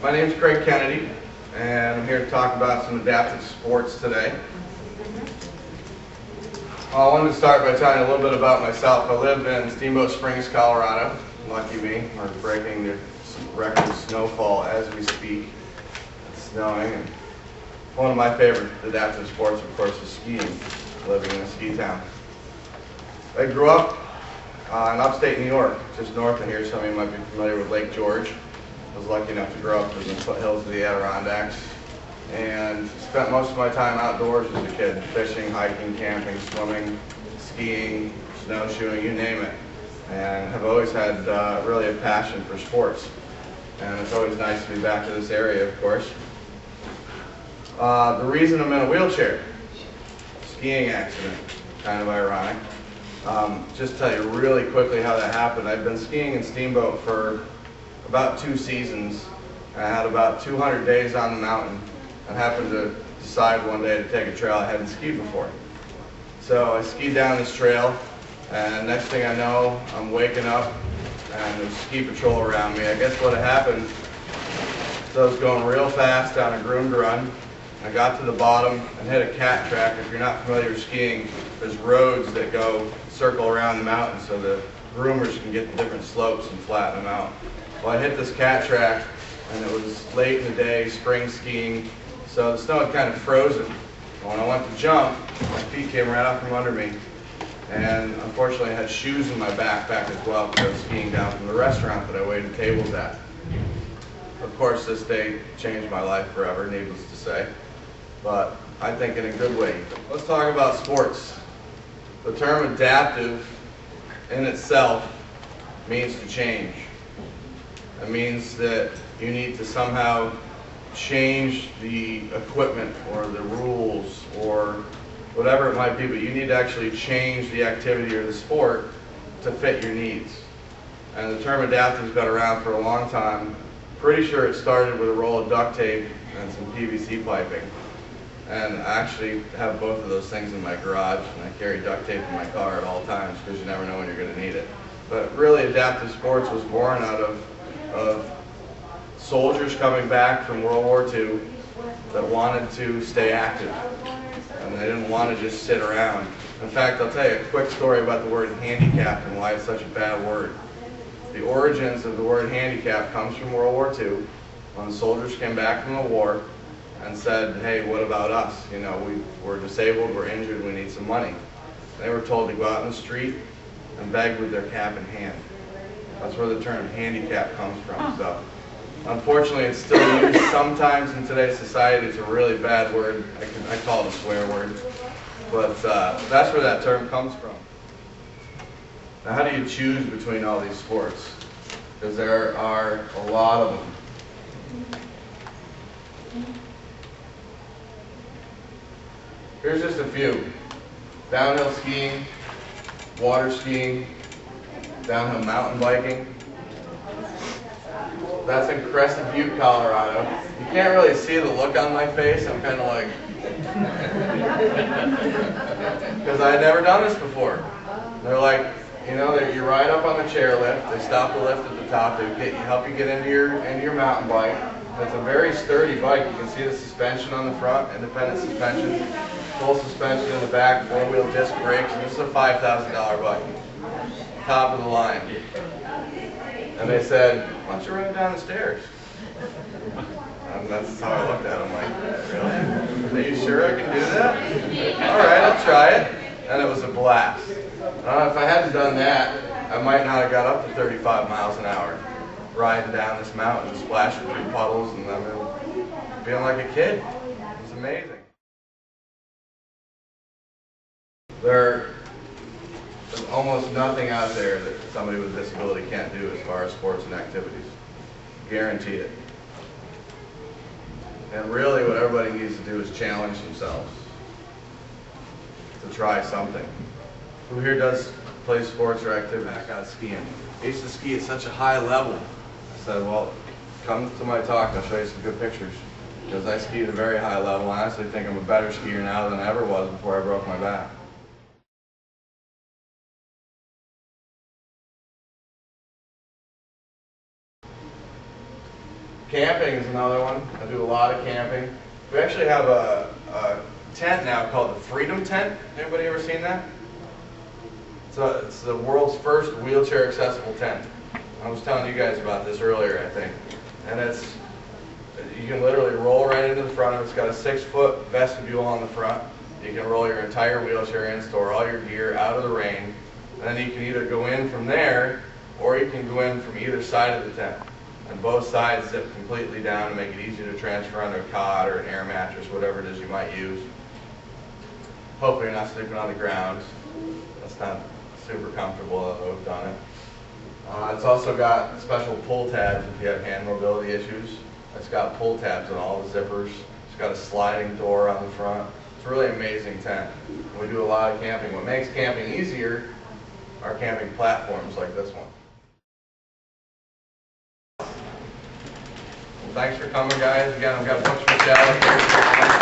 My name is Craig Kennedy, and I'm here to talk about some adaptive sports today. I wanted to start by telling you a little bit about myself. I live in Steamboat Springs, Colorado. Lucky me, we're breaking the record snowfall as we speak. It's snowing, and one of my favorite adaptive sports, of course, is skiing, living in a ski town. I grew up in upstate New York, just north of here. Some of you might be familiar with Lake George. I was lucky enough to grow up in the foothills of the Adirondacks and spent most of my time outdoors as a kid, fishing, hiking, camping, swimming, skiing, snowshoeing, you name it. And have always had really a passion for sports. And it's always nice to be back to this area, of course. The reason I'm in a wheelchair, skiing accident, kind of ironic. Just tell you really quickly how that happened. I've been skiing in Steamboat for about 2 seasons. I had about 200 days on the mountain and happened to decide one day to take a trail I hadn't skied before. So I skied down this trail, and next thing I know, I'm waking up and there's ski patrol around me. I guess what had happened is I was going real fast down a groomed run. I got to the bottom and hit a cat track. If you're not familiar with skiing, there's roads that go circle around the mountain so the groomers can get the different slopes and flatten them out. Well, I hit this cat track, and it was late in the day, spring skiing, so the snow had kind of frozen. When I went to jump, my feet came right out from under me, and unfortunately I had shoes in my backpack as well because I was skiing down from the restaurant that I waited tables at. Of course, this day changed my life forever, needless to say, but I think in a good way. Let's talk about sports. The term adaptive in itself means to change. It means that you need to somehow change the equipment or the rules or whatever it might be, but you need to actually change the activity or the sport to fit your needs. And the term adaptive's been around for a long time. Pretty sure it started with a roll of duct tape and some PVC piping. And I actually have both of those things in my garage, and I carry duct tape in my car at all times because you never know when you're going to need it. But really, adaptive sports was born out of soldiers coming back from World War II that wanted to stay active, and they didn't want to just sit around. In fact, I'll tell you a quick story about the word handicap and why it's such a bad word. The origins of the word handicap comes from World War II, when soldiers came back from the war and said, hey, what about us? You know, we're disabled, we're injured, we need some money. They were told to go out in the street and beg with their cap in hand. That's where the term handicap comes from. So, unfortunately, it's still used sometimes in today's society. It's a really bad word. I call it a swear word. But that's where that term comes from. Now, how do you choose between all these sports? Because there are a lot of them. Here's just a few. Downhill skiing, water skiing, downhill mountain biking. That's in Crested Butte, Colorado. You can't really see the look on my face. I'm kind of like, because I had never done this before. They're like, you know, you ride up on the chairlift. They stop the lift at the top. They help you get into your mountain bike. It's a very sturdy bike. You can see the suspension on the front, independent suspension, full suspension in the back, 4-wheel disc brakes, and this is a $5,000 bike. Top of the line. And they said, why don't you run it down the stairs? And that's how I looked at them, like, really? Are you sure I can do that? All right, I'll try it. And it was a blast. If I hadn't done that, I might not have got up to 35 miles an hour riding down this mountain, splashing through puddles, and I mean, feeling like a kid. It was amazing. There's almost nothing out there that somebody with a disability can't do as far as sports and activities. Guarantee it. And really what everybody needs to do is challenge themselves to try something. Who here does play sports or activity? I got skiing. I used to ski at such a high level. I said, well, come to my talk, I'll show you some good pictures. Because I ski at a very high level. I honestly think I'm a better skier now than I ever was before I broke my back. Camping is another one. I do a lot of camping. We actually have a tent now called the Freedom Tent. Anybody ever seen that? It's the world's first wheelchair accessible tent. I was telling you guys about this earlier, I think. And you can literally roll right into the front of it. It's got a 6-foot vestibule on the front. You can roll your entire wheelchair in, store all your gear out of the rain. And then you can either go in from there, or you can go in from either side of the tent. And both sides zip completely down to make it easier to transfer onto a cot or an air mattress, whatever it is you might use. Hopefully you're not sleeping on the ground. That's not super comfortable, although we've done it. It's also got special pull tabs if you have hand mobility issues. It's got pull tabs on all the zippers. It's got a sliding door on the front. It's a really amazing tent. We do a lot of camping. What makes camping easier are camping platforms like this one. Well, thanks for coming, guys. Again, I've got books for sale here.